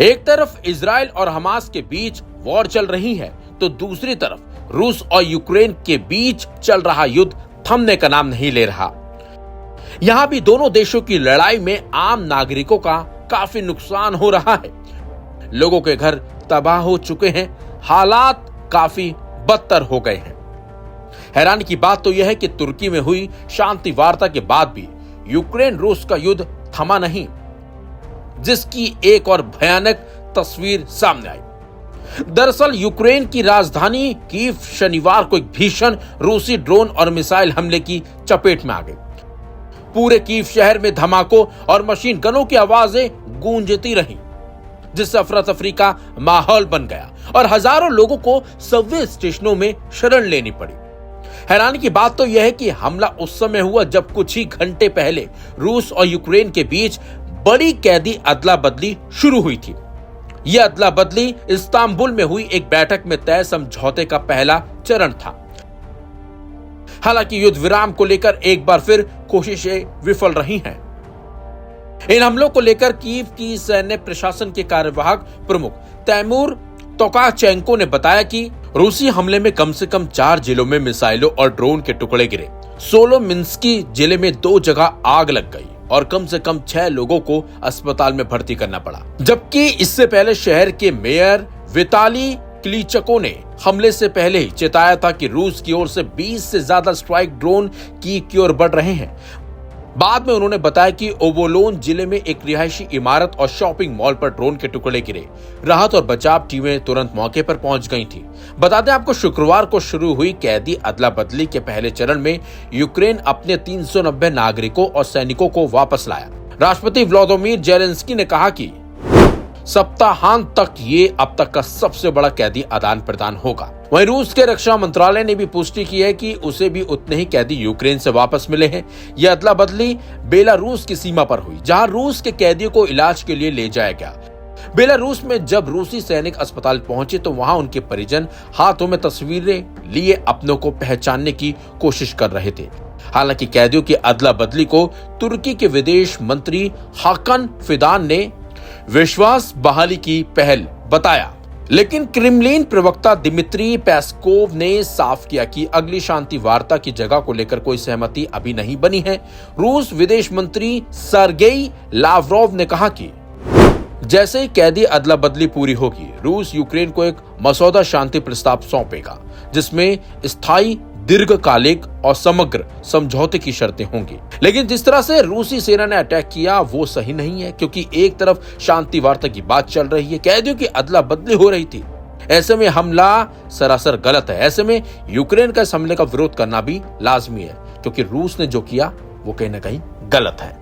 एक तरफ इजराइल और हमास के बीच वॉर चल रही है, तो दूसरी तरफ रूस और यूक्रेन के बीच चल रहा युद्ध थमने का नाम नहीं ले रहा। यहां भी दोनों देशों की लड़ाई में आम नागरिकों का काफी नुकसान हो रहा है। लोगों के घर तबाह हो चुके हैं, हालात काफी बदतर हो गए हैं। हैरानी की बात तो यह है कि तुर्की में हुई शांति वार्ता के बाद भी यूक्रेन रूस का युद्ध थमा नहीं, जिसकी एक और भयानक तस्वीर सामने आई। दरअसल यूक्रेन की राजधानी कीव शनिवार को एक भीषण रूसी ड्रोन और मिसाइल हमले की चपेट में आ गई। पूरे कीव शहर में धमाकों और मशीन गनों की आवाजें गूंजती रहीं, जिससे अफरा तफरी का माहौल बन गया और हजारों लोगों को सबवे स्टेशनों में शरण लेनी पड़ी। हैरानी की बात तो यह है कि हमला उस समय हुआ जब कुछ ही घंटे पहले रूस और यूक्रेन के बीच बड़ी कैदी अदला बदली शुरू हुई थी। यह अदला बदली इस्तांबुल में हुई एक बैठक में तय समझौते का पहला चरण था। हालांकि युद्ध विराम को लेकर एक बार फिर कोशिशें विफल रही हैं। इन हमलों को लेकर कीव की सैन्य प्रशासन के कार्यवाहक प्रमुख तैमूर तोकाचेंको ने बताया कि रूसी हमले में कम से कम 4 जिलों में मिसाइलों और ड्रोन के टुकड़े गिरे। सोलोमिन्स्की जिले में 2 जगह आग लग गई और कम से कम 6 लोगों को अस्पताल में भर्ती करना पड़ा। जबकि इससे पहले शहर के मेयर विताली क्लीचको ने हमले से पहले ही चेताया था कि रूस की ओर से 20 से ज्यादा स्ट्राइक ड्रोन की ओर बढ़ रहे हैं। बाद में उन्होंने बताया कि ओबोलोन जिले में एक रिहायशी इमारत और शॉपिंग मॉल पर ड्रोन के टुकड़े गिरे। राहत और बचाव टीमें तुरंत मौके पर पहुंच गई थी। बता दें आपको, शुक्रवार को शुरू हुई कैदी अदला बदली के पहले चरण में यूक्रेन अपने 390 नागरिकों और सैनिकों को वापस लाया। राष्ट्रपति व्लादिमीर जेलेंस्की ने कहा कि सप्ताहांत तक ये अब तक का सबसे बड़ा कैदी आदान प्रदान होगा। वहीं रूस के रक्षा मंत्रालय ने भी पुष्टि की है कि उसे भी उतने ही कैदी यूक्रेन से वापस मिले हैं। यह अदला बदली बेलारूस की सीमा पर हुई, जहां रूस के कैदियों को इलाज के लिए ले जाया गया। बेलारूस में जब रूसी सैनिक अस्पताल पहुंचे तो वहां उनके परिजन हाथों में तस्वीरें लिए अपनों को पहचानने की कोशिश कर रहे थे। हालांकि कैदियों की अदला बदली को तुर्की के विदेश मंत्री हाकन फिदान ने विश्वास बहाली की पहल बताया, लेकिन क्रेमलिन प्रवक्ता दिमित्री पेस्कोव ने साफ किया कि अगली शांति वार्ता की जगह को लेकर कोई सहमति अभी नहीं बनी है। रूस विदेश मंत्री सर्गेई लावरोव ने कहा कि जैसे ही कैदी अदला बदली पूरी होगी, रूस यूक्रेन को एक मसौदा शांति प्रस्ताव सौंपेगा, जिसमें स्थायी, दीर्घकालिक और समग्र समझौते की शर्तें होंगी। लेकिन जिस तरह से रूसी सेना ने अटैक किया वो सही नहीं है, क्योंकि एक तरफ शांति वार्ता की बात चल रही है, कैदियों की अदला बदली हो रही थी। ऐसे में हमला सरासर गलत है। ऐसे में यूक्रेन का इस हमले का विरोध करना भी लाजमी है, क्योंकि रूस ने जो किया वो कहीं ना कहीं गलत है।